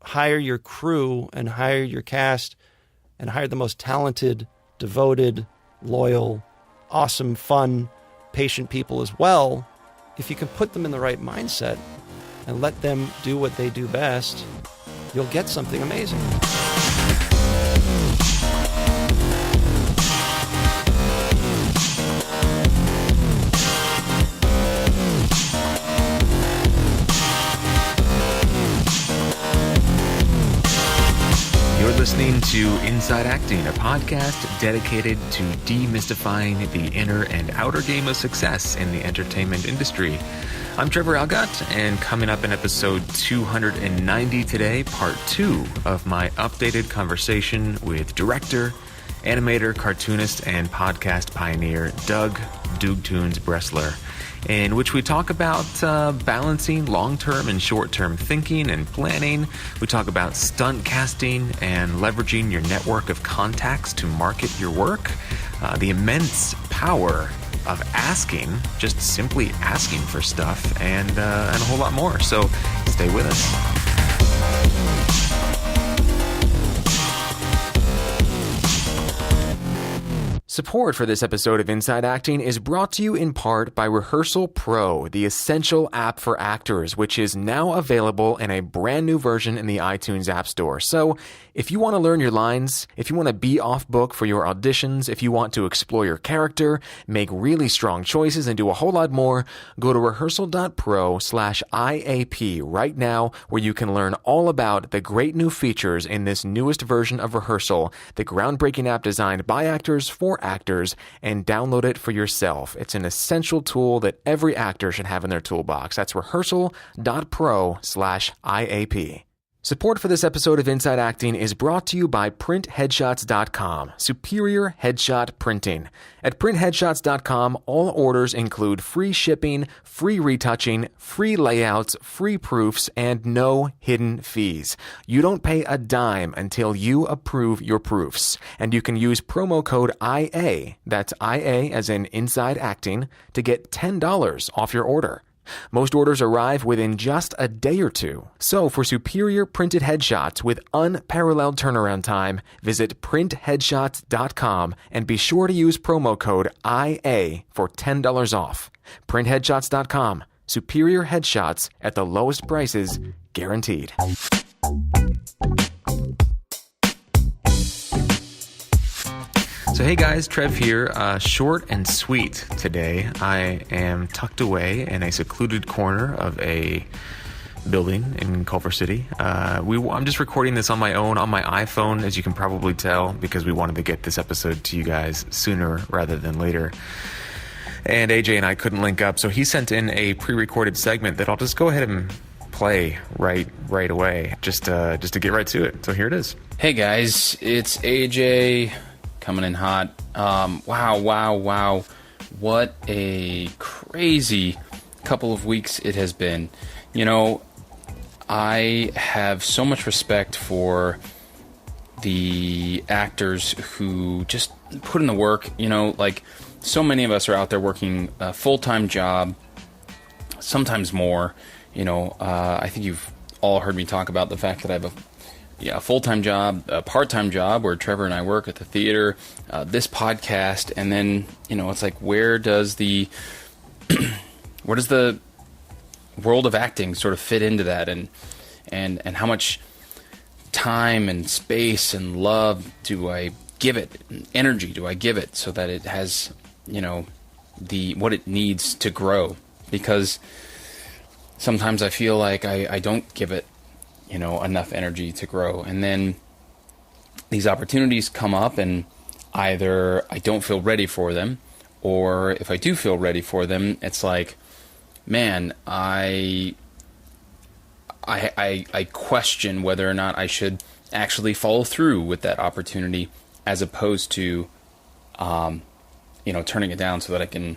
hire your crew and hire your cast and hire the most talented, devoted, loyal, awesome, fun, patient people as well, if you can put them in the right mindset and let them do what they do best, you'll get something amazing. You're listening to Inside Acting, a podcast dedicated to demystifying the inner and outer game of success in the entertainment industry. I'm Trevor Algott, and coming up in episode 290 today, part 2 of my updated conversation with director, animator, cartoonist, and podcast pioneer Doug Doogtoons Bresler, in which we talk about balancing long-term and short-term thinking and planning. We talk about stunt casting and leveraging your network of contacts to market your work, the immense power of asking, just simply asking for stuff, and a whole lot more. So stay with us. Support for this episode of Inside Acting is brought to you in part by Rehearsal Pro, the essential app for actors, which is now available in a brand new version in the iTunes App Store. So if you want to learn your lines, if you want to be off book for your auditions, if you want to explore your character, make really strong choices, and do a whole lot more, go to rehearsal.pro/IAP right now, where you can learn all about the great new features in this newest version of Rehearsal, the groundbreaking app designed by actors for actors, and download it for yourself. It's an essential tool that every actor should have in their toolbox. That's rehearsal.pro/IAP. Support for this episode of Inside Acting is brought to you by printheadshots.com, superior headshot printing. At printheadshots.com, all orders include free shipping, free retouching, free layouts, free proofs, and no hidden fees. You don't pay a dime until you approve your proofs. And you can use promo code IA, that's IA as in Inside Acting, to get $10 off your order. Most orders arrive within just a day or two. So for superior printed headshots with unparalleled turnaround time, visit printheadshots.com and be sure to use promo code IA for $10 off. Printheadshots.com. Superior headshots at the lowest prices, guaranteed. So hey guys, Trev here. Short and sweet today. I am tucked away in a secluded corner of a building in Culver City. I'm just recording this on my own, on my iPhone, as you can probably tell, because we wanted to get this episode to you guys sooner rather than later. And AJ and I couldn't link up, so he sent in a pre-recorded segment that I'll just go ahead and play right away, just to get right to it. So here it is. Hey guys, it's AJ. Coming in hot. Wow. What a crazy couple of weeks it has been. You know, I have so much respect for the actors who just put in the work. You know, like so many of us are out there working a full-time job, sometimes more. You know, I think you've all heard me talk about the fact that I have a full-time job, a part-time job where Trevor and I work at the theater, this podcast, and then, you know, it's like, where does the world of acting sort of fit into that, and how much time and space and love do I give it, and energy do I give it so that it has, you know, what it needs to grow? Because sometimes I feel like I don't give it, you know, enough energy to grow. And then these opportunities come up, and either I don't feel ready for them, or if I do feel ready for them, it's like, man, I question whether or not I should actually follow through with that opportunity, as opposed to, you know, turning it down so that I can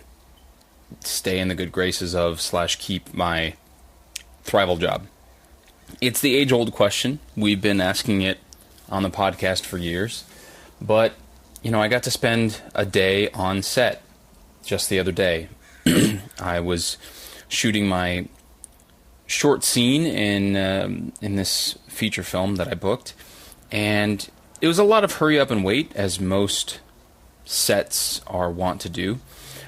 stay in the good graces of / keep my thrival job. It's the age-old question. We've been asking it on the podcast for years. But, you know, I got to spend a day on set just the other day. I was shooting my short scene in this feature film that I booked, and it was a lot of hurry up and wait, as most sets are wont to do.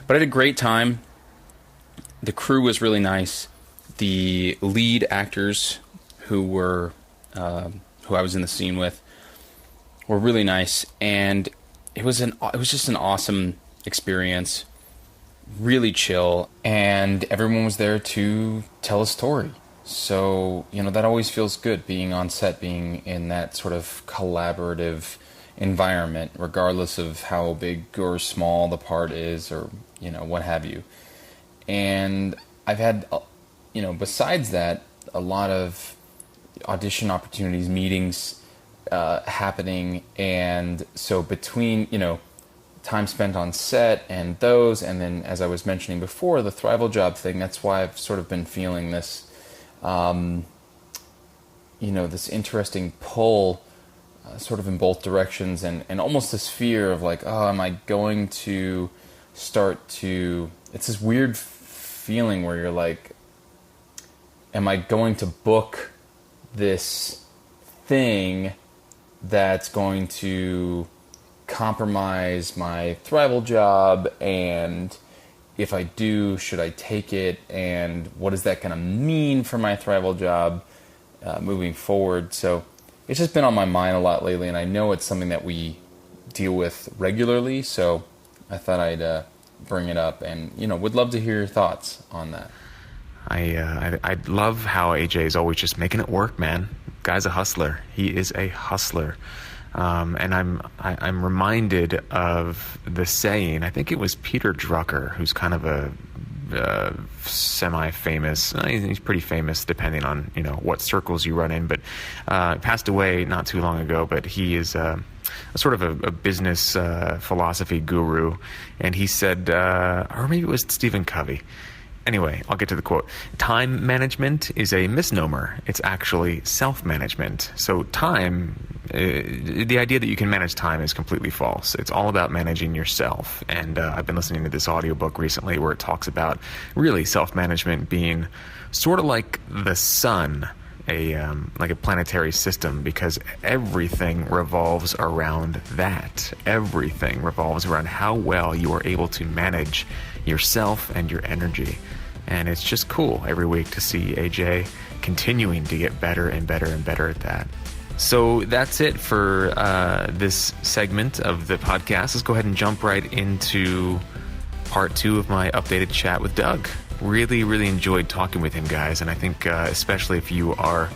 But I had a great time. The crew was really nice. The lead actors who I was in the scene with were really nice, and it was just an awesome experience. Really chill, and everyone was there to tell a story. So, that always feels good, being on set, being in that sort of collaborative environment, regardless of how big or small the part is, or, what have you. And I've had, besides that, a lot of audition opportunities, meetings happening, and so between, time spent on set and those, and then, as I was mentioning before, the Thrival job thing, that's why I've sort of been feeling this, this interesting pull sort of in both directions, and almost this fear of like, oh, am I going to start to... It's this weird feeling where you're like, am I going to book this thing that's going to compromise my Thrival job, and if I do, should I take it, and what is that going to mean for my Thrival job moving forward? So it's just been on my mind a lot lately, and I know it's something that we deal with regularly, so I thought I'd bring it up, and would love to hear your thoughts on that. I love how AJ is always just making it work, man. Guy's a hustler. He is a hustler. And I'm reminded of the saying, I think it was Peter Drucker, who's kind of a semi-famous, he's pretty famous depending on, what circles you run in, but passed away not too long ago, but he is a sort of a business philosophy guru, and he said, or maybe it was Stephen Covey. Anyway, I'll get to the quote. Time management is a misnomer. It's actually self-management. So time, the idea that you can manage time is completely false. It's all about managing yourself. And I've been listening to this audiobook recently where it talks about really self-management being sort of like the sun, like a planetary system, because everything revolves around that. Everything revolves around how well you are able to manage yourself and your energy. And it's just cool every week to see AJ continuing to get better and better and better at that. So that's it for this segment of the podcast. Let's go ahead and jump right into part 2 of my updated chat with Doug. Really, really enjoyed talking with him, guys. And I think especially if you are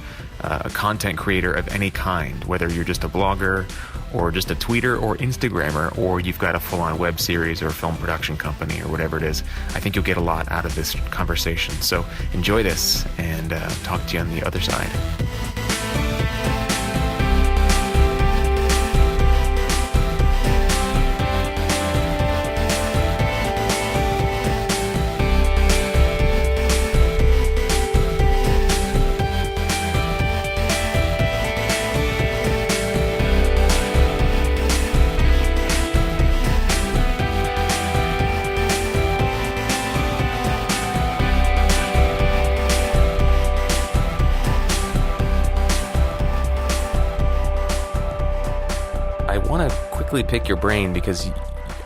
a content creator of any kind, whether you're just a blogger or just a tweeter or Instagrammer, or you've got a full-on web series or film production company or whatever it is, I think you'll get a lot out of this conversation. So enjoy this, and talk to you on the other side. Pick your brain, because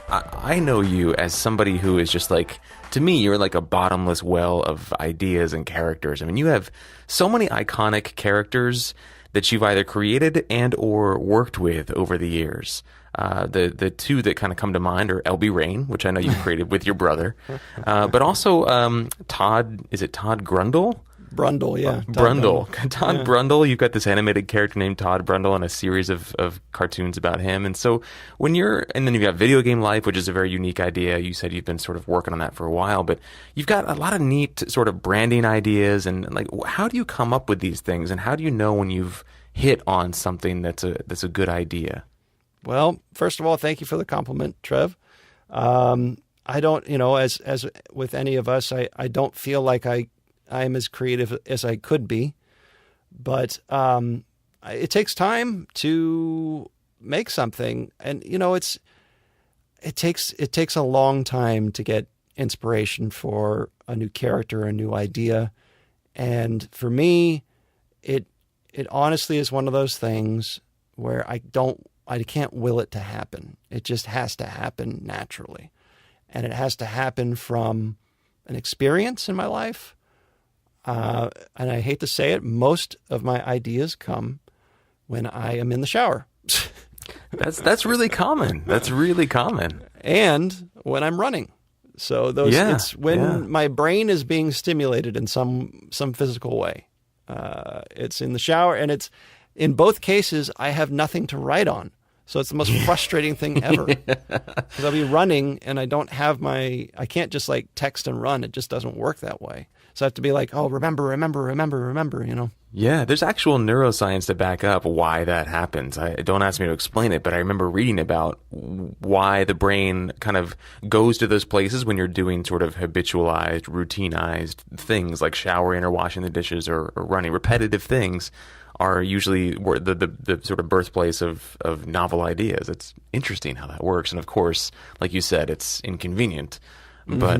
I know you as somebody who is just like, to me, you're like a bottomless well of ideas and characters. I mean, you have so many iconic characters that you've either created and or worked with over the years. The two that kind of come to mind are LB Rain, which I know you created with your brother, but also Todd, is it Todd Grundle? Brundle, yeah. Todd Brundle. You've got this animated character named Todd Brundle and a series of cartoons about him. And so and then you've got Video Game Life, which is a very unique idea. You said you've been sort of working on that for a while, but you've got a lot of neat sort of branding ideas. And like, how do you come up with these things? And how do you know when you've hit on something that's a good idea? Well, first of all, thank you for the compliment, Trev. I don't, as with any of us, I don't feel like I'm as creative as I could be, but it takes time to make something, and it takes a long time to get inspiration for a new character, a new idea, And for me, it honestly is one of those things where I can't will it to happen. It just has to happen naturally. And it has to happen from an experience in my life. And I hate to say it, most of my ideas come when I am in the shower. That's really common. That's really common. And when I'm running. So it's when my brain is being stimulated in some physical way. It's in the shower, and it's in both cases I have nothing to write on. So it's the most frustrating thing ever. Because I'll be running and I can't just like text and run. It just doesn't work that way. So I have to be like, oh, remember, you know? Yeah, there's actual neuroscience to back up why that happens. Don't ask me to explain it, but I remember reading about why the brain kind of goes to those places when you're doing sort of habitualized, routinized things like showering or washing the dishes or running. Repetitive things are usually the sort of birthplace of novel ideas. It's interesting how that works. And of course, like you said, it's inconvenient. But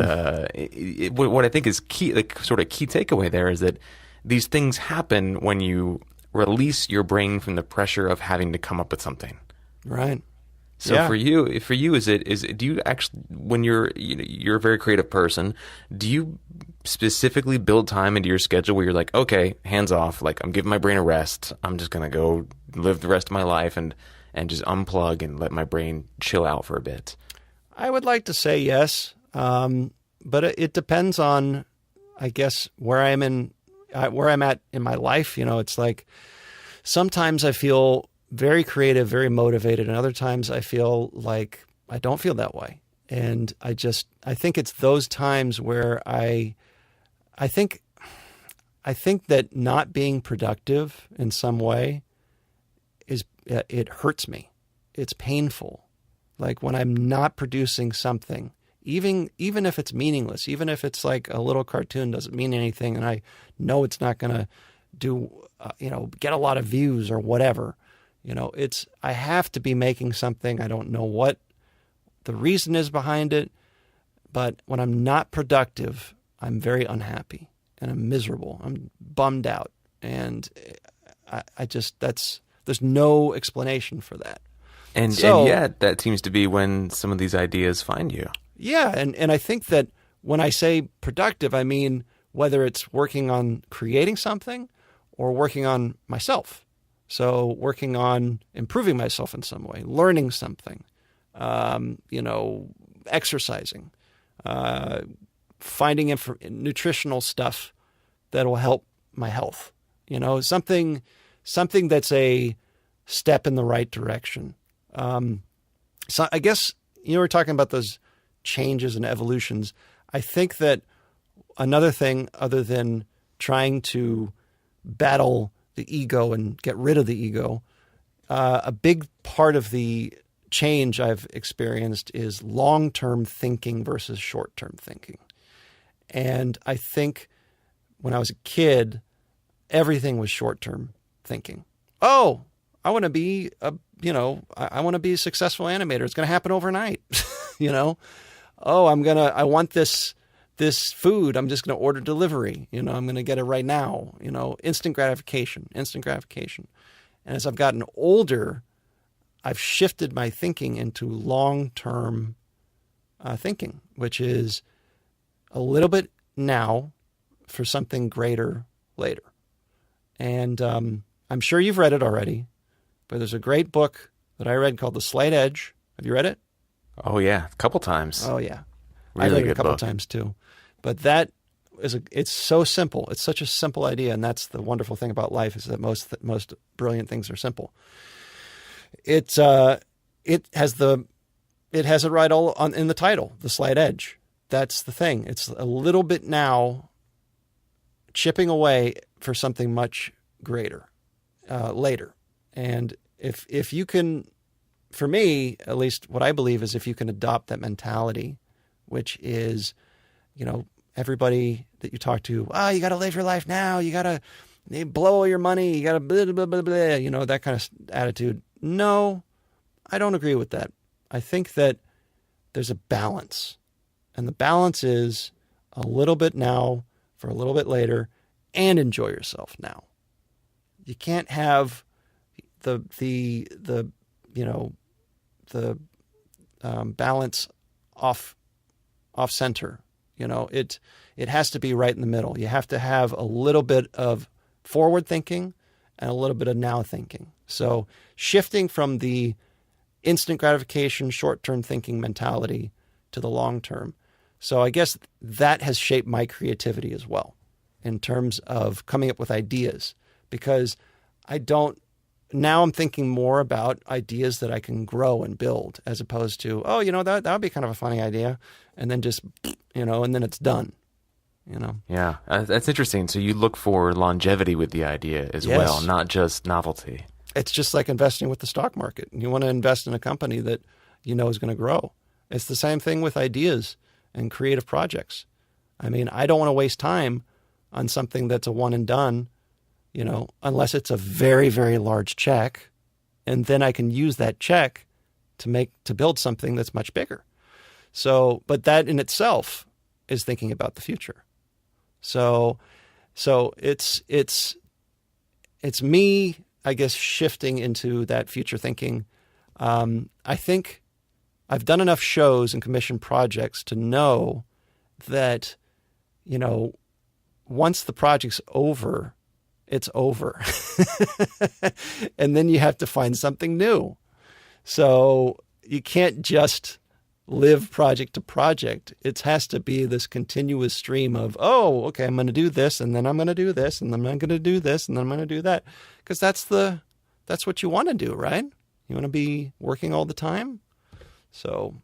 what I think is key, like sort of key takeaway there is that these things happen when you release your brain from the pressure of having to come up with something. Right. So for you, do you actually, when you're a very creative person, do you specifically build time into your schedule where you're like, okay, hands off, like I'm giving my brain a rest. I'm just going to go live the rest of my life and just unplug and let my brain chill out for a bit? I would like to say yes. But it depends on, I guess, where I'm at in my life. You know, it's like sometimes I feel very creative, very motivated, and other times I feel like I don't feel that way. And I think it's those times where I think that not being productive in some way it hurts me. It's painful. Like when I'm not producing something. Even if it's meaningless, even if it's like a little cartoon doesn't mean anything, and I know it's not going to do, get a lot of views or whatever, I have to be making something. I don't know what the reason is behind it, but when I'm not productive, I'm very unhappy and I'm miserable. I'm bummed out, and there's no explanation for that. And yet that seems to be when some of these ideas find you. Yeah, and I think that when I say productive, I mean whether it's working on creating something or working on myself. So working on improving myself in some way, learning something, exercising, finding nutritional stuff that will help my health. Something that's a step in the right direction. So I guess we're talking about those changes and evolutions. I think that another thing other than trying to battle the ego and get rid of the ego, a big part of the change I've experienced is long-term thinking versus short-term thinking. And I think when I was a kid, everything was short-term thinking. Oh, I want to be I want to be a successful animator. It's going to happen overnight. Oh, I want this food. I'm just going to order delivery. I'm going to get it right now. Instant gratification. And as I've gotten older, I've shifted my thinking into long-term thinking, which is a little bit now for something greater later. And I'm sure you've read it already, but there's a great book that I read called The Slight Edge. Have you read it? Oh, yeah. A couple times. Oh, yeah. Really I read it good a couple book. times, too. But that it's so simple. It's such a simple idea, and that's the wonderful thing about life is that most brilliant things are simple. It has it right all in the title, The Slight Edge. That's the thing. It's a little bit now chipping away for something much greater later. And if you can, for me, at least what I believe is if you can adopt that mentality, which is, everybody that you talk to, you got to live your life now. You got to blow all your money. You got to blah, blah, blah, blah, that kind of attitude. No, I don't agree with that. I think that there's a balance, and the balance is a little bit now for a little bit later, and enjoy yourself now. You can't have the balance off center. It has to be right in the middle. You have to have a little bit of forward thinking and a little bit of now thinking. So shifting from the instant gratification, short-term thinking mentality to the long-term. So I guess that has shaped my creativity as well in terms of coming up with ideas, because now I'm thinking more about ideas that I can grow and build, as opposed to, that would be kind of a funny idea. And then just, and then it's done, Yeah, that's interesting. So you look for longevity with the idea as well, not just novelty. It's just like investing with the stock market. You want to invest in a company that is going to grow. It's the same thing with ideas and creative projects. I mean, I don't want to waste time on something that's a one and done, unless it's a very, very large check, and then I can use that check to build something that's much bigger. So, but that in itself is thinking about the future. So it's me, I guess, shifting into that future thinking. I think I've done enough shows and commissioned projects to know that, once the project's over, it's over. And then you have to find something new. So you can't just live project to project. It has to be this continuous stream of, okay, I'm going to do this, and then I'm going to do this, and then I'm going to do this, and then I'm going to do that. Because that's what you want to do, right? You want to be working all the time. So,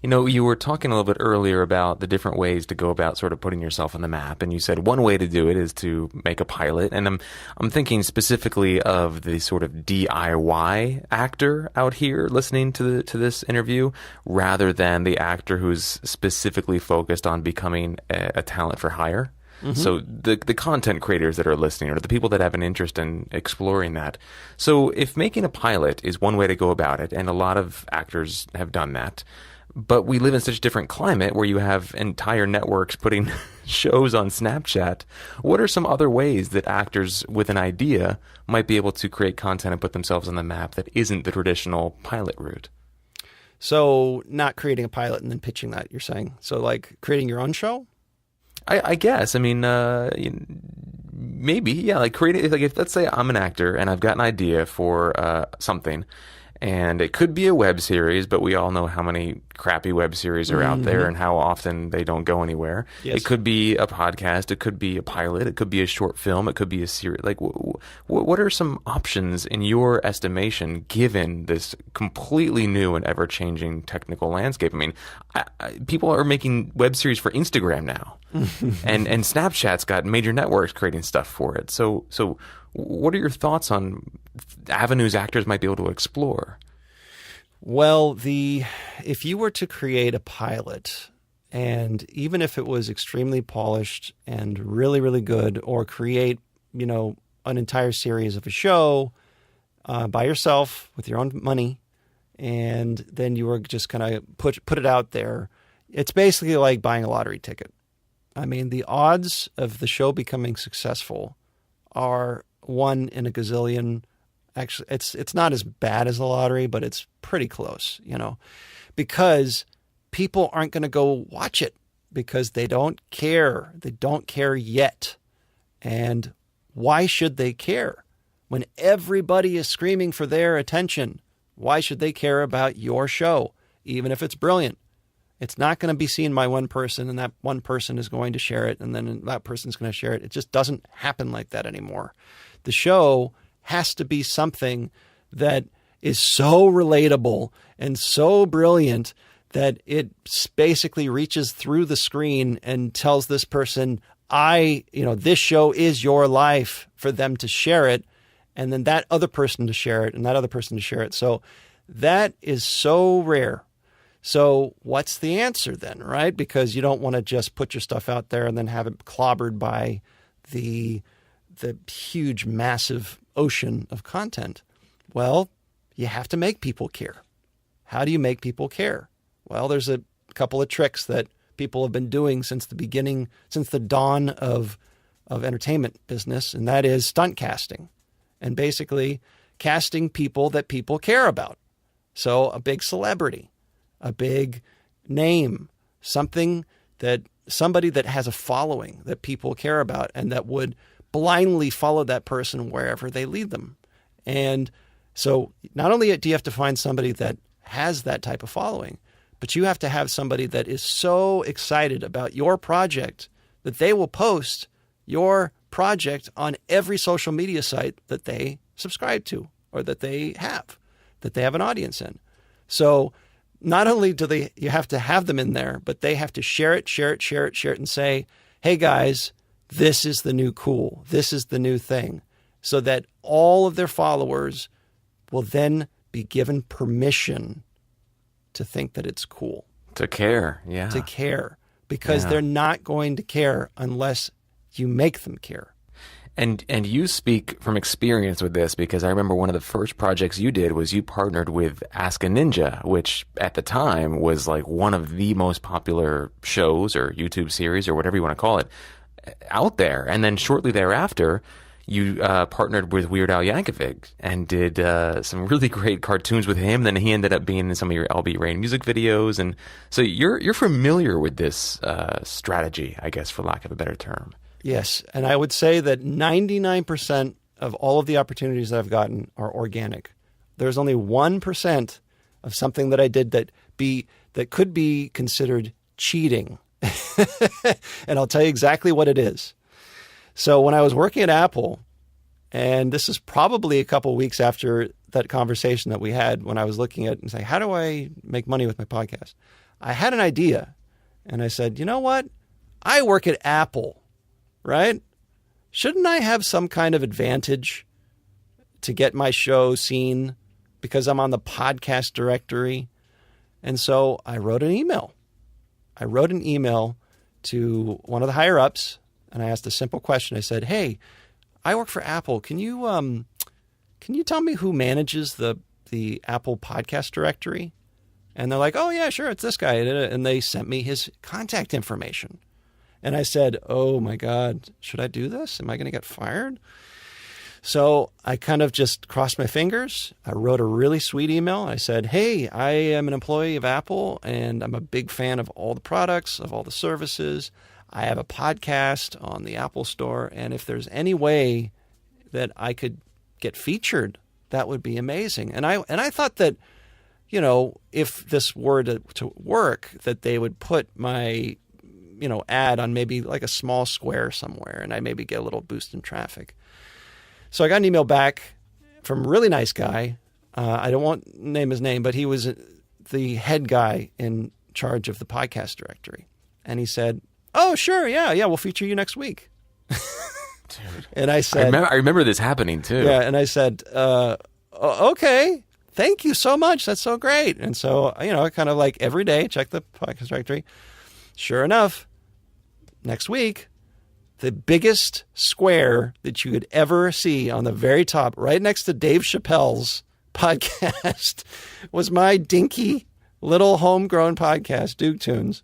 you were talking a little bit earlier about the different ways to go about sort of putting yourself on the map, and you said one way to do it is to make a pilot. And I'm thinking specifically of the sort of DIY actor out here listening to this interview, rather than the actor who's specifically focused on becoming a talent for hire. Mm-hmm. So the content creators that are listening, or the people that have an interest in exploring that. So if making a pilot is one way to go about it, and a lot of actors have done that, but we live in such a different climate where you have entire networks putting shows on Snapchat, what are some other ways that actors with an idea might be able to create content and put themselves on the map that isn't the traditional pilot route? So not creating a pilot and then pitching that, you're saying? So like creating your own show? I guess. I mean, maybe, yeah. Like creating, if let's say I'm an actor and I've got an idea for something, and it could be a web series, but we all know how many crappy web series are out there and how often they don't go anywhere. Yes. It could be a podcast. It could be a pilot. It could be a short film. It could be a series. Like, what are some options in your estimation, given this completely new and ever-changing technical landscape? I mean, people are making web series for Instagram now, and Snapchat's got major networks creating stuff for it. So what are your thoughts on avenues actors might be able to explore? Well, if you were to create a pilot, and even if it was extremely polished and really, really good, or create, an entire series of a show by yourself with your own money, and then you were just kind of put it out there, it's basically like buying a lottery ticket. I mean, the odds of the show becoming successful are 1 in a gazillion. Actually, it's not as bad as the lottery, but it's pretty close, because people aren't going to go watch it because they don't care. They don't care yet. And why should they care? When everybody is screaming for their attention, why should they care about your show, even if it's brilliant? It's not going to be seen by one person, and that one person is going to share it, and then that person's going to share it. It just doesn't happen like that anymore. The show has to be something that is so relatable and so brilliant that it basically reaches through the screen and tells this person, this show is your life, for them to share it, and then that other person to share it, and that other person to share it. So that is so rare. So what's the answer then, right? Because you don't want to just put your stuff out there and then have it clobbered by the huge, massive ocean of content. Well, you have to make people care. How do you make people care? Well, there's a couple of tricks that people have been doing since the beginning, since the dawn of of entertainment business, and that is stunt casting, and basically casting people that people care about. So a big celebrity, a big name, somebody that has a following that people care about and that would blindly follow that person wherever they lead them. And so not only do you have to find somebody that has that type of following, but you have to have somebody that is so excited about your project that they will post your project on every social media site that they subscribe to or that they have an audience in. So not only do you have to have them in there, but they have to share it, and say, hey guys, this is the new cool. This is the new thing. So that all of their followers will then be given permission to think that it's cool. To care, yeah. To care. Because they're not going to care unless you make them care. And you speak from experience with this, because I remember one of the first projects you did was you partnered with Ask a Ninja, which at the time was like one of the most popular shows or YouTube series or whatever you want to call it out there. And then shortly thereafter, you partnered with Weird Al Yankovic and did some really great cartoons with him. Then he ended up being in some of your LB Rain music videos. And so you're familiar with this strategy, I guess, for lack of a better term. Yes, and I would say that 99% of all of the opportunities that I've gotten are organic. There's only 1% of something that I did that could be considered cheating. And I'll tell you exactly what it is. So when I was working at Apple, and this is probably a couple of weeks after that conversation that we had when I was looking at and saying, how do I make money with my podcast? I had an idea, and I said, you know what? I work at Apple. Right? Shouldn't I have some kind of advantage to get my show seen because I'm on the podcast directory? And so I wrote an email. I wrote an email to one of the higher ups, and I asked a simple question. I said, hey, I work for Apple. Can you tell me who manages the Apple podcast directory? And they're like, oh yeah, sure, it's this guy. And they sent me his contact information. And I said, oh my God, should I do this? Am I going to get fired? So I kind of just crossed my fingers. I wrote a really sweet email. I said, hey, I am an employee of Apple, and I'm a big fan of all the products, of all the services. I have a podcast on the Apple Store, and if there's any way that I could get featured, that would be amazing. And I thought that, you know, if this were to work, that they would put my ad on maybe like a small square somewhere, and I maybe get a little boost in traffic. So I got an email back from a really nice guy. I don't want to name his name, but he was the head guy in charge of the podcast directory. And he said, oh, sure, yeah, we'll feature you next week. Dude. And I said... I remember this happening too. Yeah, and I said, okay, thank you so much. That's so great. And so, I kind of like every day check the podcast directory. Sure enough, next week, the biggest square that you could ever see on the very top, right next to Dave Chappelle's podcast, was my dinky little homegrown podcast, Duke Tunes,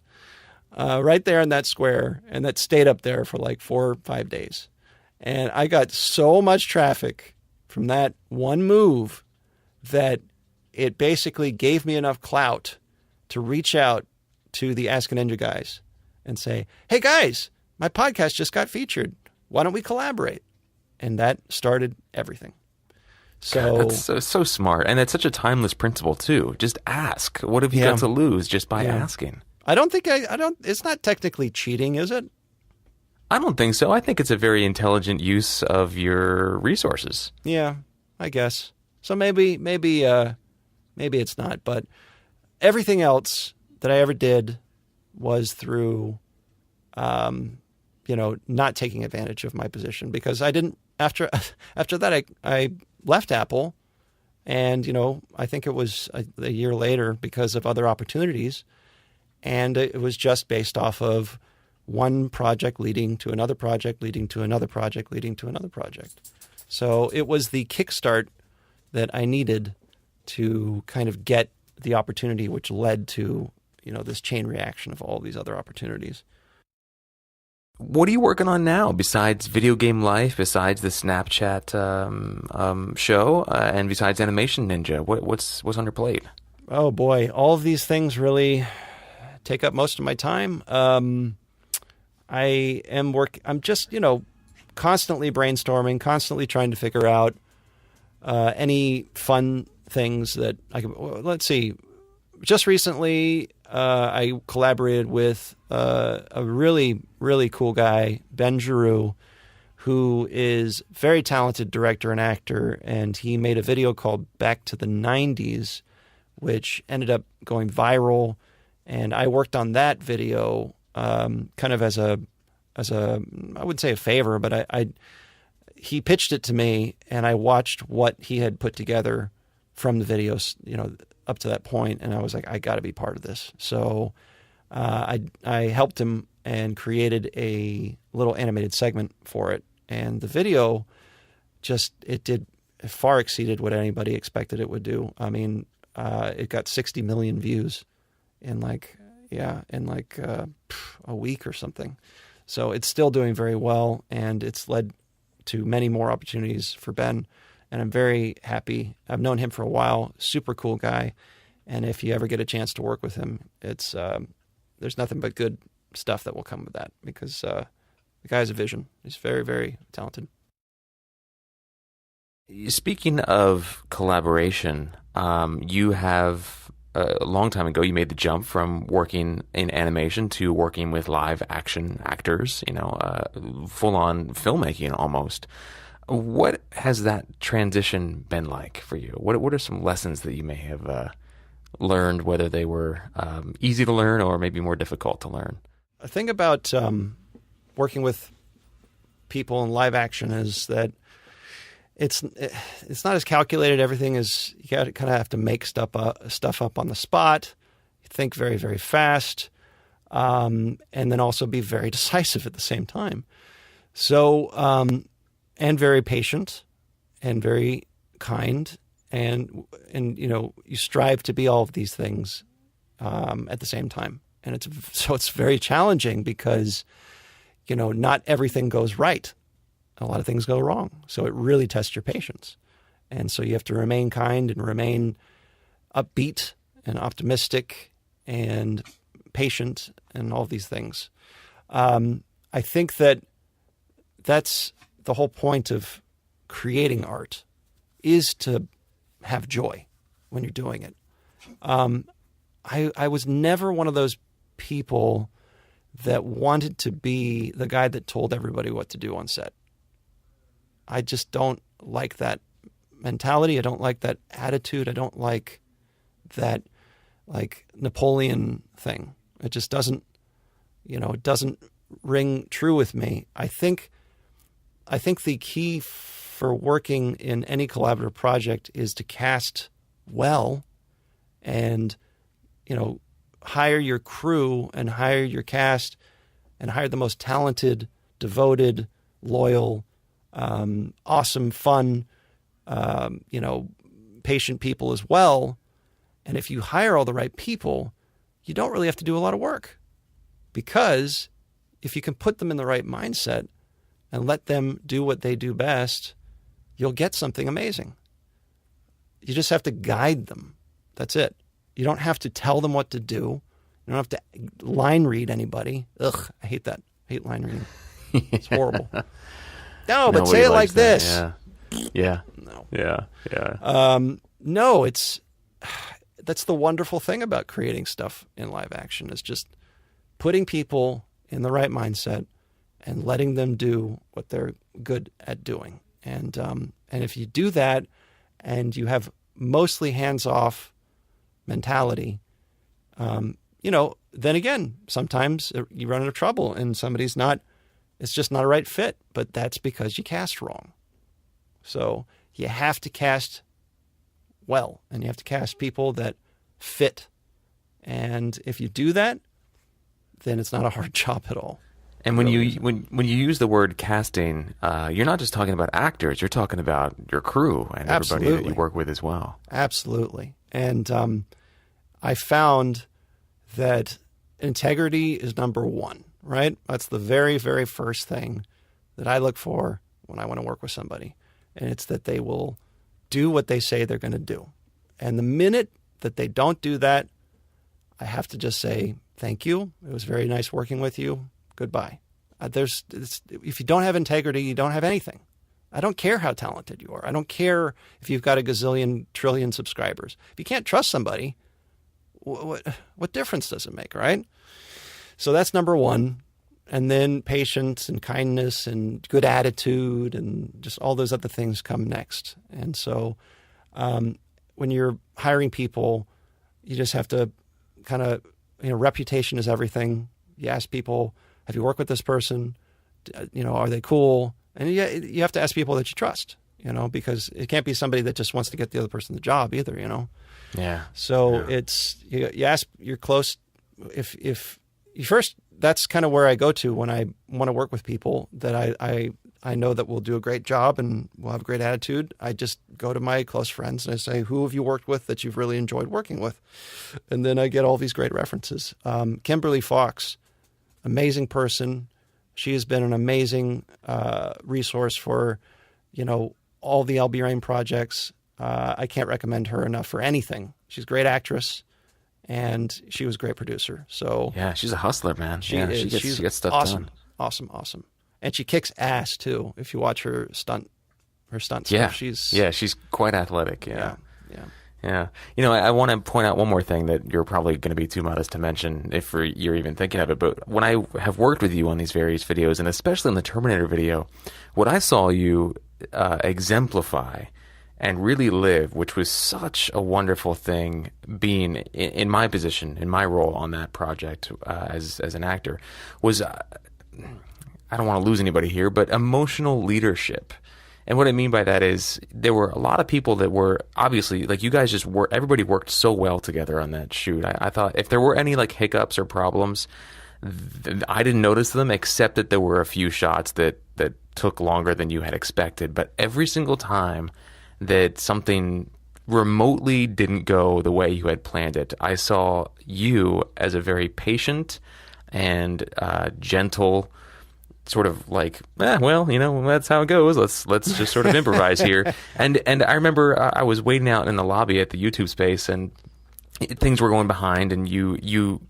right there in that square. And that stayed up there for like 4 or 5 days. And I got so much traffic from that one move that it basically gave me enough clout to reach out to the Ask a Ninja guys and say, hey guys, my podcast just got featured. Why don't we collaborate? And that started everything. So God, that's so smart. And it's such a timeless principle too. Just ask. What have you got to lose just by asking? I don't think it's not technically cheating, is it? I don't think so. I think it's a very intelligent use of your resources. Yeah, I guess. So maybe it's not, but everything else that I ever did was through, not taking advantage of my position, because I didn't, after that, I left Apple, and, I think it was a year later because of other opportunities. And it was just based off of one project leading to another project, leading to another project, leading to another project. So it was the kickstart that I needed to kind of get the opportunity, which led to, this chain reaction of all these other opportunities. What are you working on now besides Video Game Life, besides the Snapchat show, and besides Animation Ninja? What's on your plate? Oh boy, all of these things really take up most of my time. I'm just, constantly brainstorming, constantly trying to figure out any fun things that I can. Let's see. Just recently, I collaborated with a really, really cool guy, Ben Giroux, who is a very talented director and actor, and he made a video called Back to the 90s, which ended up going viral. And I worked on that video kind of as a I wouldn't say a favor, but he pitched it to me, and I watched what he had put together from the videos, up to that point, and I was like, I got to be part of this. So I helped him and created a little animated segment for it, and the video it far exceeded what anybody expected it would do. I mean, it got 60 million views in a week or something. So it's still doing very well, and it's led to many more opportunities for Ben, and I'm very happy. I've known him for a while, super cool guy, and if you ever get a chance to work with him, it's there's nothing but good stuff that will come with that, because the guy has a vision. He's very, very talented. Speaking of collaboration, you have a long time ago, you made the jump from working in animation to working with live action actors, full-on filmmaking almost. What has that transition been like for you? What are some lessons that you may have learned, whether they were easy to learn or maybe more difficult to learn? The thing about working with people in live action is that it's not as calculated. Everything is, you got to kind of have to make stuff up on the spot. You think very, very fast, and then also be very decisive at the same time. So, and very patient, and very kind, and you strive to be all of these things at the same time. And it's very challenging because not everything goes right. A lot of things go wrong. So it really tests your patience. And so you have to remain kind and remain upbeat and optimistic and patient and all of these things. I think that's the whole point of creating art, is to have joy when you're doing it. I was never one of those people that wanted to be the guy that told everybody what to do on set. I just don't like that mentality. I don't like that attitude. I don't like that Napoleon thing. It just doesn't, it doesn't ring true with me. I think the key for working in any collaborative project is to cast well and, hire your crew and hire your cast and hire the most talented, devoted, loyal, awesome, fun, patient people as well. And if you hire all the right people, you don't really have to do a lot of work, because if you can put them in the right mindset and let them do what they do best, you'll get something amazing. You just have to guide them. That's it. You don't have to tell them what to do. You don't have to line read anybody. Ugh, I hate that. I hate line reading. It's horrible. No, but say it like this. Yeah. No. Yeah. No, that's the wonderful thing about creating stuff in live action, is just putting people in the right mindset and letting them do what they're good at doing. And if you do that and you have mostly hands-off mentality, then again, sometimes you run into trouble and it's just not a right fit, but that's because you cast wrong. So you have to cast well, and you have to cast people that fit. And if you do that, then it's not a hard job at all. And when you use the word casting, you're not just talking about actors, you're talking about your crew and everybody that you work with as well. Absolutely. And I found that integrity is number one, right? That's the very, very first thing that I look for when I want to work with somebody. And it's that they will do what they say they're going to do. And the minute that they don't do that, I have to just say, thank you. It was very nice working with you. Goodbye. If you don't have integrity, you don't have anything. I don't care how talented you are. I don't care if you've got a gazillion, trillion subscribers. If you can't trust somebody, what difference does it make, right? So that's number one. And then patience and kindness and good attitude and just all those other things come next. And so when you're hiring people, you just have to kind of, reputation is everything. You ask people, have you worked with this person? Are they cool? And you have to ask people that you trust, because it can't be somebody that just wants to get the other person the job either, Yeah. So it's, you ask, you're close. If you first, that's kind of where I go to when I want to work with people that I know that will do a great job and will have a great attitude. I just go to my close friends and I say, who have you worked with that you've really enjoyed working with? And then I get all these great references. Kimberly Fox, amazing person. She has been an amazing resource for, all the LB Rain projects. I can't recommend her enough for anything. She's a great actress, and she was a great producer. So yeah, she's a hustler, man. She gets stuff awesome, done. Awesome. And she kicks ass too. If you watch her stunt stuff, she's quite athletic. Yeah. Yeah. I want to point out one more thing that you're probably going to be too modest to mention if you're even thinking of it. But when I have worked with you on these various videos, and especially in the Terminator video, what I saw you exemplify and really live, which was such a wonderful thing, being in my position, in my role on that project as an actor, was I don't want to lose anybody here, but emotional leadership. And what I mean by that is there were a lot of people that were obviously, like, you guys everybody worked so well together on that shoot. I thought if there were any like hiccups or problems, I didn't notice them, except that there were a few shots that took longer than you had expected. But every single time that something remotely didn't go the way you had planned it, I saw you as a very patient and gentle, sort of like, that's how it goes. Let's just sort of improvise here. And I remember I was waiting out in the lobby at the YouTube space, and things were going behind, and you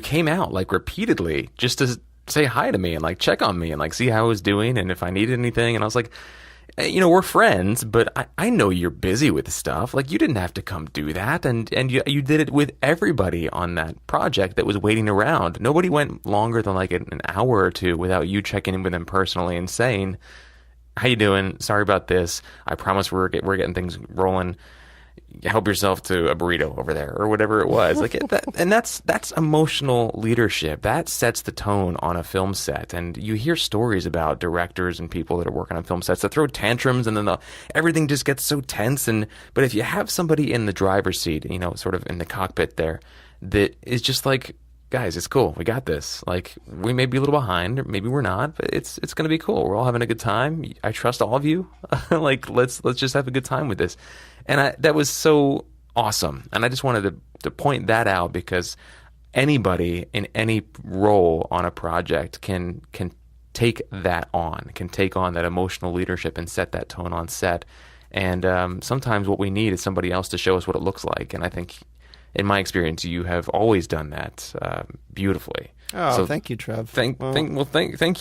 came out like repeatedly just to say hi to me and like check on me and like see how I was doing and if I needed anything. And I was like, we're friends, but I know you're busy with stuff. Like, you didn't have to come do that. And you did it with everybody on that project that was waiting around. Nobody went longer than like an hour or two without you checking in with them personally and saying, how you doing? Sorry about this. I promise we're getting things rolling. Help yourself to a burrito over there, or whatever it was. Like that's emotional leadership. That sets the tone on a film set. And you hear stories about directors and people that are working on film sets that throw tantrums, and then everything just gets so tense. But if you have somebody in the driver's seat, sort of in the cockpit there, that is just like, guys, it's cool. We got this. Like, we may be a little behind, or maybe we're not, but it's going to be cool. We're all having a good time. I trust all of you. Like, let's just have a good time with this. And that was so awesome. And I just wanted to point that out, because anybody in any role on a project can take that on, can take on that emotional leadership and set that tone on set. And sometimes what we need is somebody else to show us what it looks like. And I think, in my experience, you have always done that beautifully. Oh, so thank you, Trev. Thank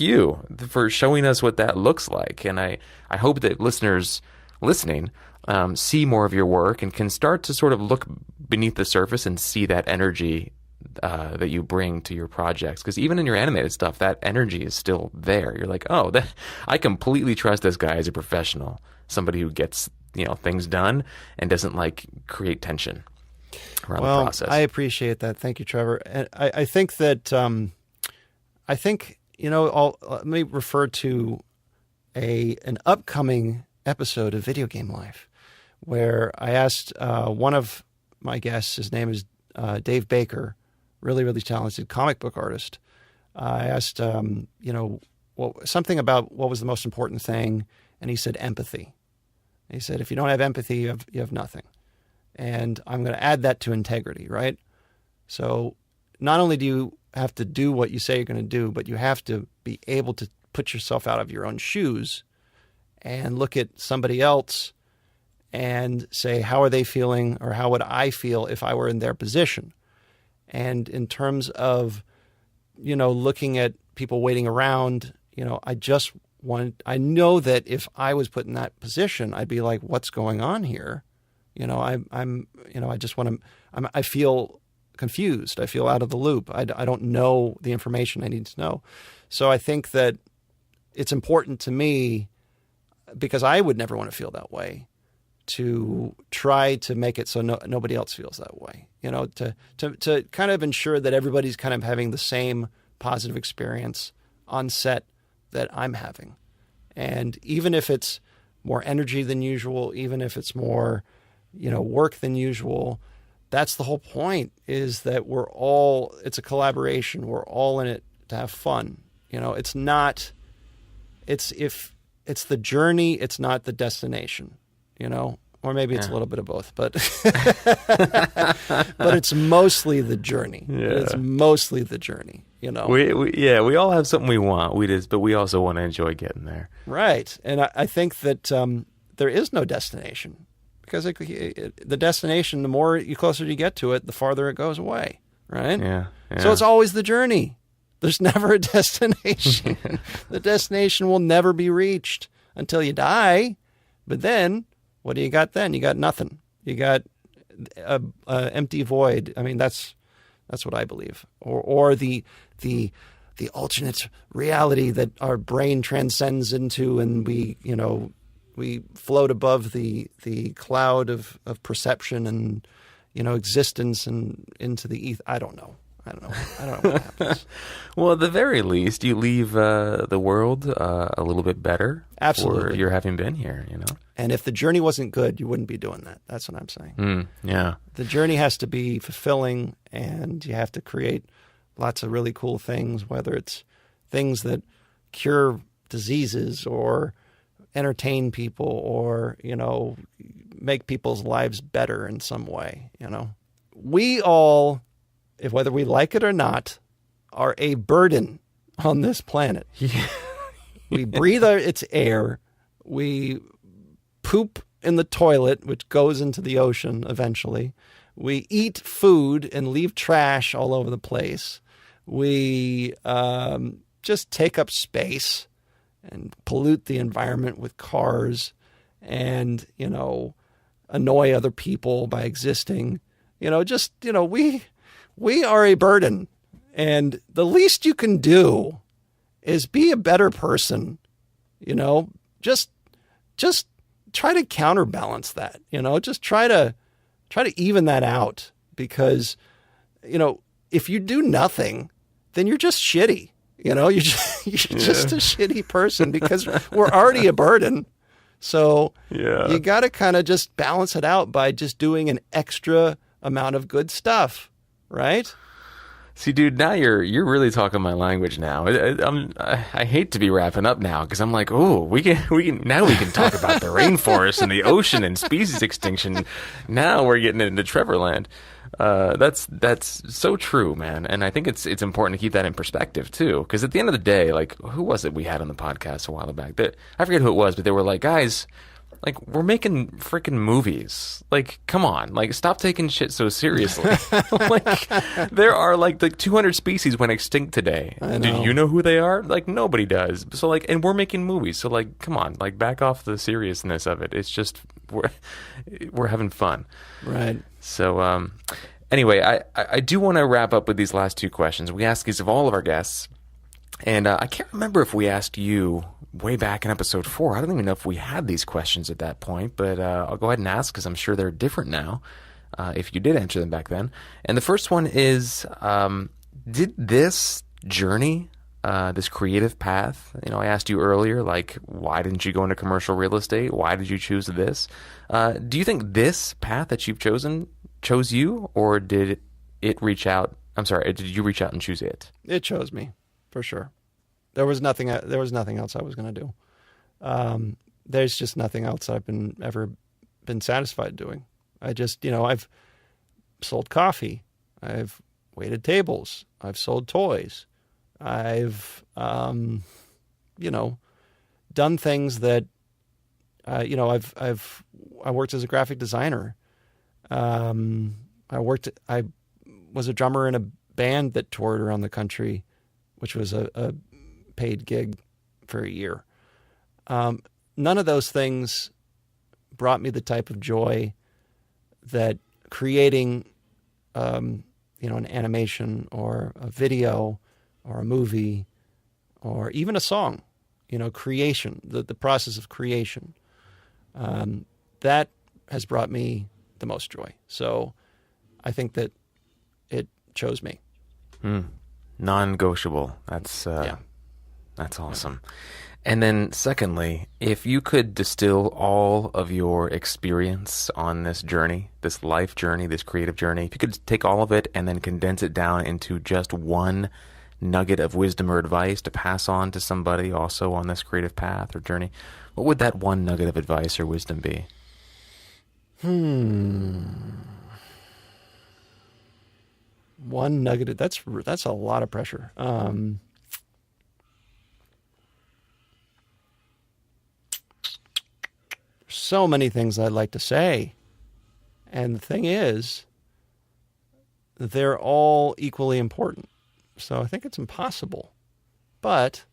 you for showing us what that looks like. And I hope that listeners listening see more of your work and can start to sort of look beneath the surface and see that energy that you bring to your projects. Because even in your animated stuff, that energy is still there. You're like, I completely trust this guy as a professional, somebody who gets things done and doesn't like create tension around the process. I appreciate that. Thank you, Trevor. And I think that let me refer to an upcoming episode of Video Game Life, where I asked one of my guests, his name is Dave Baker, really, really talented comic book artist. I asked, something about what was the most important thing, and he said empathy. He said, if you don't have empathy, you have nothing. And I'm going to add that to integrity, right? So not only do you have to do what you say you're going to do, but you have to be able to put yourself out of your own shoes and look at somebody else and say, how are they feeling, or how would I feel if I were in their position? And in terms of, looking at people waiting around, I know that if I was put in that position, I'd be like, what's going on here? I feel confused. I feel out of the loop. I don't know the information I need to know. So I think that it's important to me, because I would never want to feel that way, to try to make it so nobody else feels that way, to kind of ensure that everybody's kind of having the same positive experience on set that I'm having. And even if it's more energy than usual, even if it's more, work than usual, that's the whole point, is that it's a collaboration. We're all in it to have fun. It's the journey, it's not the destination, or maybe it's a little bit of both, but but it's mostly the journey. Yeah. It's mostly the journey, We all have something we want. But we also want to enjoy getting there. Right. And I think that there is no destination, because the destination, the more closer you get to it, the farther it goes away. Right. Yeah. So it's always the journey. There's never a destination. The destination will never be reached until you die. But then, what do you got then? You got nothing. You got a empty void. I mean, that's what I believe. Or the alternate reality that our brain transcends into, and we float above the cloud of perception and existence and into the ether. I don't know. I don't know what happens. Well, at the very least, you leave the world a little bit better. Absolutely. For your having been here, And if the journey wasn't good, you wouldn't be doing that. That's what I'm saying. Yeah. The journey has to be fulfilling, and you have to create lots of really cool things, whether it's things that cure diseases or entertain people or, make people's lives better in some way, We all, whether we like it or not, are a burden on this planet. Yeah. We breathe its air. We poop in the toilet, which goes into the ocean eventually. We eat food and leave trash all over the place. We just take up space and pollute the environment with cars and, annoy other people by existing. We are a burden, and the least you can do is be a better person. Just try to counterbalance that. Just try to even that out, because if you do nothing, then you're just shitty. You're just a shitty person, because we're already a burden. So you got to kind of just balance it out by just doing an extra amount of good stuff. Right? See, dude, now you're really talking my language now. I hate to be wrapping up now, because I'm like, oh, we can talk about the rainforest and the ocean and species extinction. Now we're getting into Trevorland. That's so true, man. And I think it's important to keep that in perspective too, because at the end of the day, like, who was it we had on the podcast a while back? I forget who it was, but they were like, guys, like, we're making freaking movies. Like, come on. Like, stop taking shit so seriously. Like, there are, like 200 species went extinct today. Do you know who they are? Like, nobody does. So, like, and we're making movies. So, like, come on. Like, back off the seriousness of it. It's just, we're having fun. Right. So, anyway, I do want to wrap up with these last two questions. We ask these of all of our guests. And I can't remember if we asked you way back in episode 4. I don't even know if we had these questions at that point, but I'll go ahead and ask, because I'm sure they're different now, if you did answer them back then. And the first one is, did this journey, this creative path, I asked you earlier, like, why didn't you go into commercial real estate? Why did you choose this? Do you think this path that you've chosen chose you, or did it reach out? I'm sorry, did you reach out and choose it? It chose me, for sure. There was nothing else I was going to do. There's just nothing else I've ever been satisfied doing. I just, I've sold coffee. I've waited tables. I've sold toys. I've, done things that, I worked as a graphic designer. I was a drummer in a band that toured around the country, which was a paid gig for a year. None of those things brought me the type of joy that creating, an animation or a video or a movie or even a song, creation, the process of creation, that has brought me the most joy. So I think that it chose me. Non-negotiable. That's awesome. And then secondly, if you could distill all of your experience on this journey, this life journey, this creative journey, if you could take all of it and then condense it down into just one nugget of wisdom or advice to pass on to somebody also on this creative path or journey, what would that one nugget of advice or wisdom be? One nugget. That's a lot of pressure. So many things I'd like to say. And the thing is, they're all equally important. So I think it's impossible. But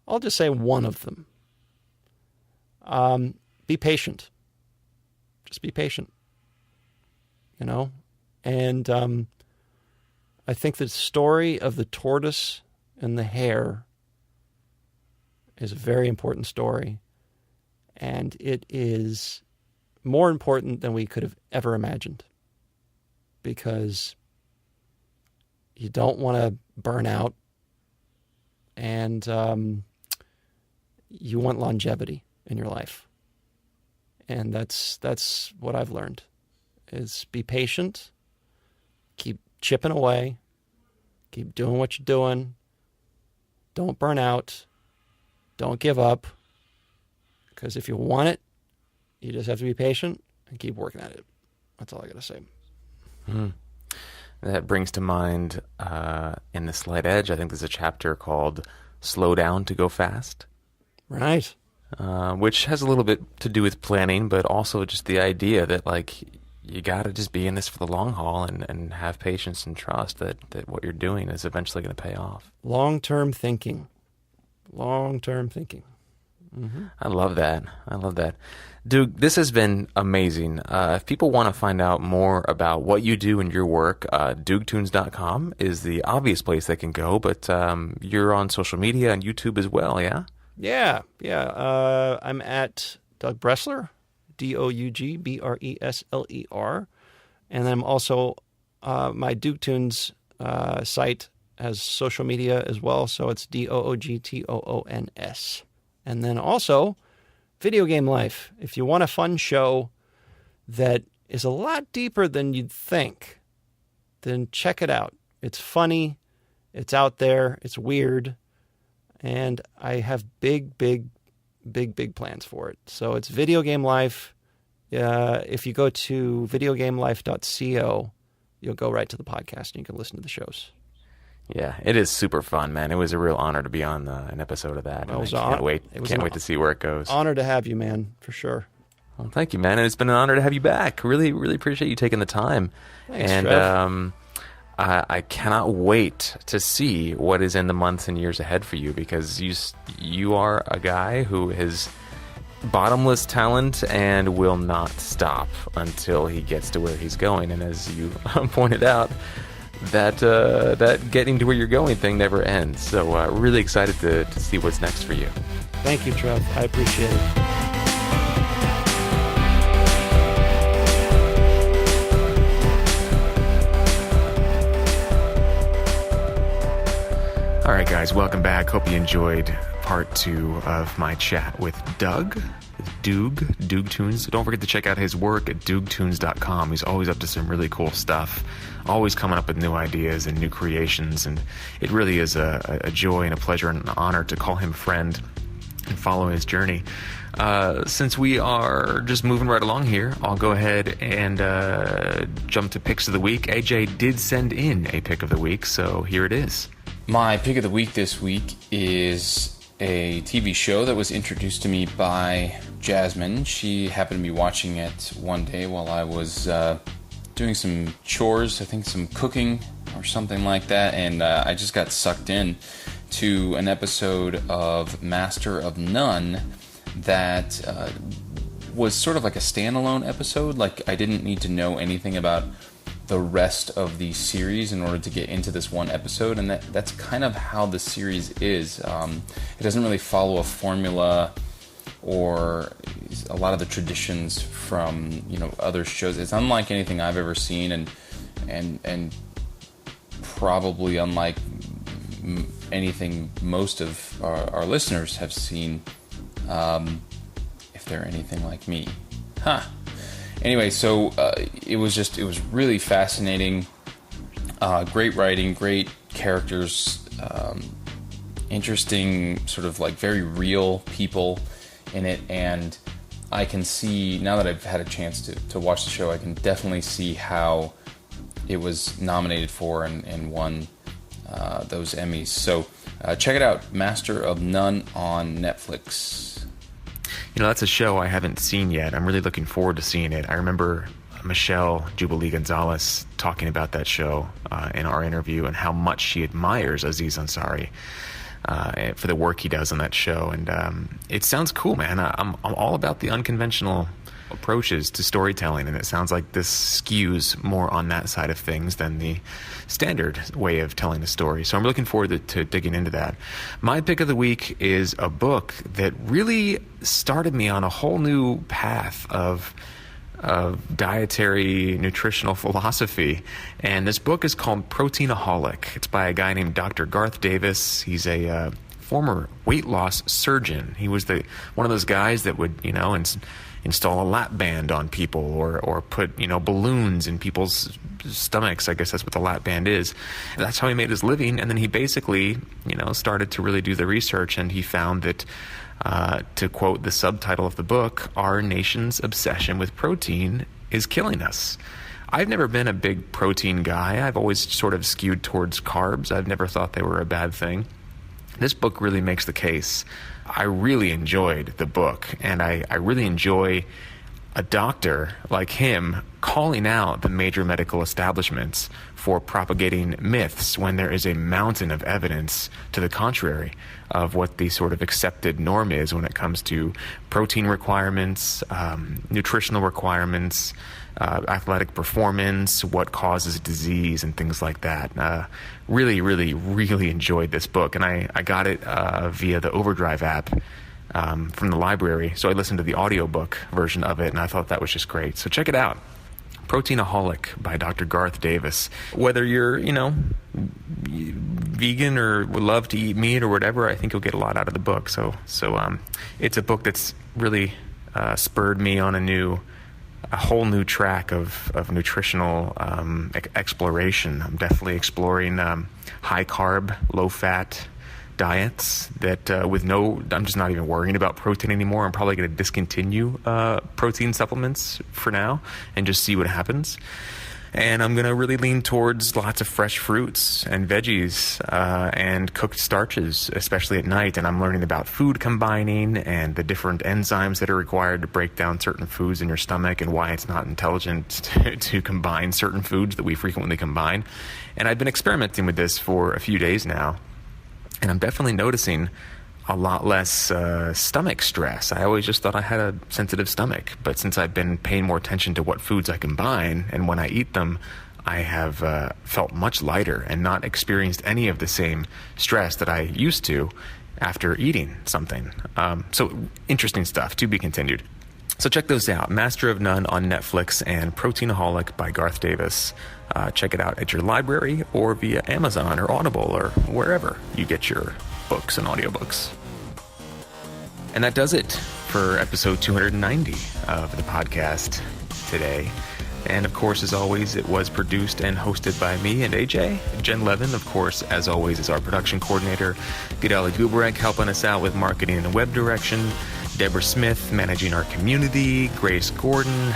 I'll just say one of them. Be patient. Just be patient. And I think the story of the tortoise and the hare is a very important story. And it is more important than we could have ever imagined. Because you don't want to burn out. And you want longevity in your life. And that's what I've learned, is be patient, keep chipping away, keep doing what you're doing, don't burn out, don't give up, because if you want it, you just have to be patient and keep working at it. That's all I got to say. That brings to mind, in The Slight Edge, I think there's a chapter called Slow Down to Go Fast. Right. Which has a little bit to do with planning, but also just the idea that, you got to just be in this for the long haul and have patience and trust that what you're doing is eventually going to pay off. Long-term thinking. Mm-hmm. I love that. Dude, this has been amazing. If people want to find out more about what you do and your work, doogtunes.com is the obvious place they can go, but you're on social media and YouTube as well, yeah? Yeah. I'm at Doug Bresler, DOUGBRESLER. And then I'm also, my Doog Tunes site has social media as well, so it's DOOGTOONS. And then also, Video Game Life. If you want a fun show that is a lot deeper than you'd think, then check it out. It's funny, it's out there, it's weird, and I have big plans for it. So it's Video Game Life. If you go to videogamelife.co, you'll go right to the podcast and you can listen to the shows. Yeah, it is super fun, man. It was a real honor to be on an episode of that. I can't wait to see where it goes. Honor to have you, man, for sure. Well, thank you, man. And it's been an honor to have you back. Really, really appreciate you taking the time. Thanks, and Trev. I cannot wait to see what is in the months and years ahead for you, because you are a guy who is bottomless talent and will not stop until he gets to where he's going. And as you pointed out, that getting to where you're going thing never ends. So really excited to see what's next for you. Thank you, Trev. I appreciate it. All right, guys, welcome back. Hope you enjoyed part 2 of my chat with Doug, Doog Tunes. So don't forget to check out his work at doogtunes.com. He's always up to some really cool stuff, always coming up with new ideas and new creations, and it really is a joy and a pleasure and an honor to call him friend. and follow his journey. Since we are just moving right along here, I'll go ahead and jump to picks of the week. AJ did send in a pick of the week, so here it is. My pick of the week this week is a TV show that was introduced to me by Jasmine. She happened to be watching it one day while I was doing some chores, I think some cooking or something like that, and I just got sucked in to an episode of Master of None that was sort of like a standalone episode. Like, I didn't need to know anything about the rest of the series in order to get into this one episode, and that's kind of how the series is. It doesn't really follow a formula or a lot of the traditions from, you know, other shows. It's unlike anything I've ever seen, and probably unlike anything most of our listeners have seen, if they're anything like me. Anyway, so it was really fascinating. Great writing, great characters, interesting, sort of like very real people in it, and I can see, now that I've had a chance to watch the show, I can definitely see how it was nominated for and won those Emmys. So check it out, Master of None on Netflix. You know, that's a show I haven't seen yet. I'm really looking forward to seeing it. I remember Michelle Jubilee Gonzalez talking about that show in our interview, and how much she admires Aziz Ansari for the work he does on that show. And it sounds cool, man. I'm all about the unconventional approaches to storytelling, and it sounds like this skews more on that side of things than the standard way of telling a story. So I'm looking forward to digging into that. My pick of the week is a book that really started me on a whole new path of dietary nutritional philosophy, and this book is called Proteinaholic. It's by a guy named Dr. Garth Davis. He's a former weight loss surgeon. He was one of those guys that would, you know, install a lap band on people, or put, you know, balloons in people's stomachs. I guess that's what the lap band is. That's how he made his living. And then he basically, you know, started to really do the research, and he found that, to quote the subtitle of the book, our nation's obsession with protein is killing us. I've never been a big protein guy. I've always sort of skewed towards carbs. I've never thought they were a bad thing. This book really makes the case. I really enjoyed the book, and I really enjoy a doctor like him calling out the major medical establishments for propagating myths when there is a mountain of evidence to the contrary of what the sort of accepted norm is when it comes to protein requirements, nutritional requirements, athletic performance, what causes disease, and things like that. Really, really, really enjoyed this book, and I got it via the Overdrive app from the library, so I listened to the audiobook version of it, and I thought that was just great. So check it out. Proteinaholic by Dr. Garth Davis. Whether you're, you know, vegan or would love to eat meat or whatever, I think you'll get a lot out of the book. So it's a book that's really spurred me on a whole new track of nutritional exploration. I'm definitely exploring high carb, low fat diets that I'm just not even worrying about protein anymore. I'm probably going to discontinue protein supplements for now and just see what happens. And I'm going to really lean towards lots of fresh fruits and veggies and cooked starches, especially at night. And I'm learning about food combining and the different enzymes that are required to break down certain foods in your stomach, and why it's not intelligent to combine certain foods that we frequently combine. And I've been experimenting with this for a few days now, and I'm definitely noticing a lot less stomach stress. I always just thought I had a sensitive stomach, but since I've been paying more attention to what foods I combine and when I eat them, I have felt much lighter and not experienced any of the same stress that I used to after eating something. So interesting stuff, to be continued. So check those out. Master of None on Netflix and Proteinaholic by Garth Davis. Check it out at your library or via Amazon or Audible or wherever you get your books and audiobooks. And that does it for episode 290 of the podcast today. And of course, as always, it was produced and hosted by me and AJ. Jen Levin, of course, as always, is our production coordinator. Gidali Gubarek helping us out with marketing and web direction. Deborah Smith managing our community. Grace Gordon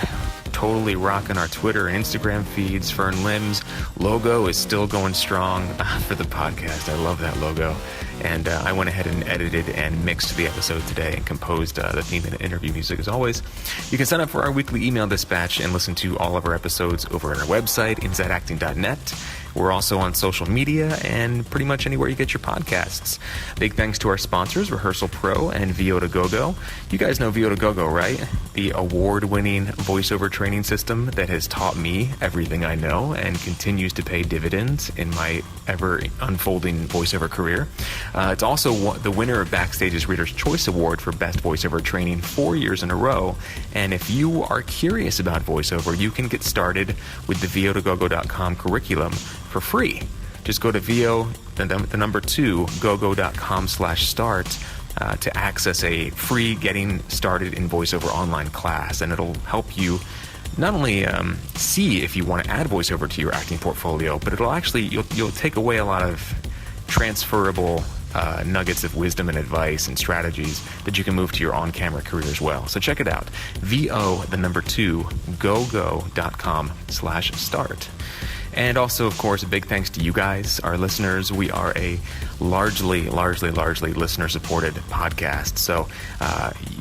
totally rocking our Twitter and Instagram feeds. Fern Lim's logo is still going strong for the podcast. I love that logo. And I went ahead and edited and mixed the episode today and composed the theme and interview music as always. You can sign up for our weekly email dispatch and listen to all of our episodes over at our website, insideacting.net. We're also on social media and pretty much anywhere you get your podcasts. Big thanks to our sponsors, Rehearsal Pro and VO2GoGo. You guys know VO2GoGo, right? The award-winning voiceover training system that has taught me everything I know and continues to pay dividends in my ever-unfolding voiceover career. It's also the winner of Backstage's Reader's Choice Award for Best Voiceover Training 4 years in a row. And if you are curious about voiceover, you can get started with the VO2GoGo.com curriculum for free. Just go to gogo.com/start to access a free Getting Started in Voiceover online class, and it'll help you not only see if you want to add voiceover to your acting portfolio, but it'll actually you'll take away a lot of transferable nuggets of wisdom and advice and strategies that you can move to your on-camera career as well. So check it out. gogo.com/start. And also, of course, a big thanks to you guys, our listeners. We are a largely listener-supported podcast. So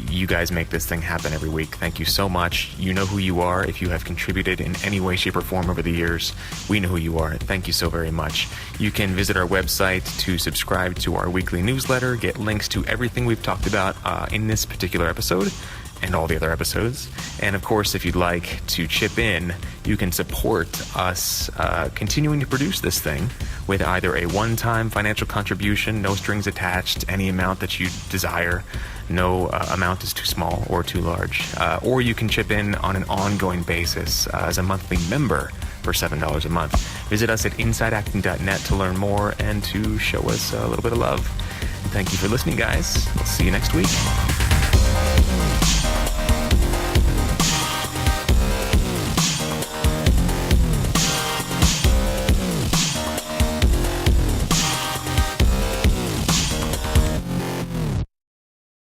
you guys make this thing happen every week. Thank you so much. You know who you are. If you have contributed in any way, shape, or form over the years, we know who you are. Thank you so very much. You can visit our website to subscribe to our weekly newsletter, get links to everything we've talked about in this particular episode and all the other episodes. And of course, if you'd like to chip in, you can support us continuing to produce this thing with either a one-time financial contribution, no strings attached, any amount that you desire. No amount is too small or too large. Or you can chip in on an ongoing basis as a monthly member for $7 a month. Visit us at insideacting.net to learn more and to show us a little bit of love. And thank you for listening, guys. We'll see you next week.